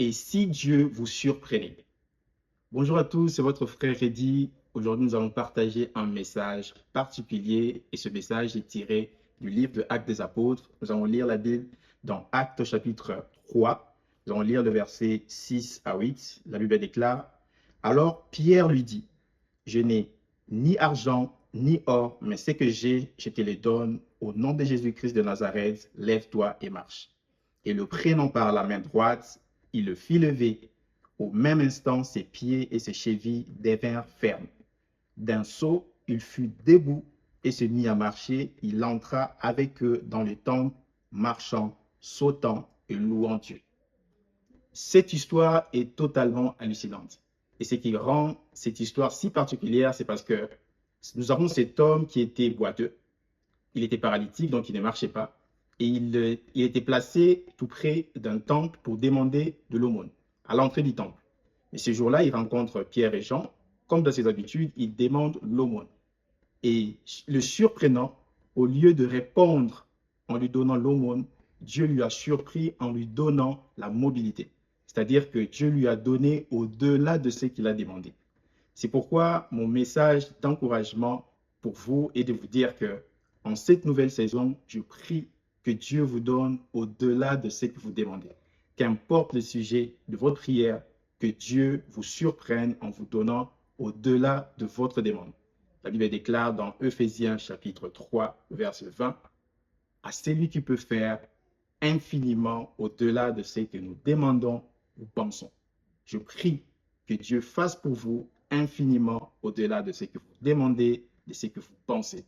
Et si Dieu vous surprenait? Bonjour à tous, c'est votre frère Eddy. Aujourd'hui, nous allons partager un message particulier et ce message est tiré du livre de Actes des Apôtres. Nous allons lire la Bible dans Actes chapitre 3. Nous allons lire le verset 6 à 8. La Bible déclare: Alors Pierre lui dit: Je n'ai ni argent ni or, mais ce que j'ai, je te le donne. Au nom de Jésus-Christ de Nazareth, lève-toi et marche. Et le prenant par la main droite, il le fit lever. Au même instant, ses pieds et ses chevilles devinrent fermes. D'un saut, il fut debout et se mit à marcher. Il entra avec eux dans le temple, marchant, sautant et louant Dieu. Cette histoire est totalement hallucinante. Et ce qui rend cette histoire si particulière, c'est parce que nous avons cet homme qui était boiteux, il était paralytique, donc il ne marchait pas. Et il était placé tout près d'un temple pour demander de l'aumône, à l'entrée du temple. Et ce jour-là, il rencontre Pierre et Jean. Comme dans ses habitudes, il demande l'aumône. Et le surprenant, au lieu de répondre en lui donnant l'aumône, Dieu lui a surpris en lui donnant la mobilité. C'est-à-dire que Dieu lui a donné au-delà de ce qu'il a demandé. C'est pourquoi mon message d'encouragement pour vous est de vous dire que en cette nouvelle saison, je prie que Dieu vous donne au-delà de ce que vous demandez. Qu'importe le sujet de votre prière, que Dieu vous surprenne en vous donnant au-delà de votre demande. La Bible déclare dans Ephésiens chapitre 3, verset 20, à celui qui peut faire infiniment au-delà de ce que nous demandons ou pensons. Je prie que Dieu fasse pour vous infiniment au-delà de ce que vous demandez, de ce que vous pensez.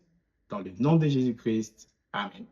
Dans le nom de Jésus-Christ, Amen.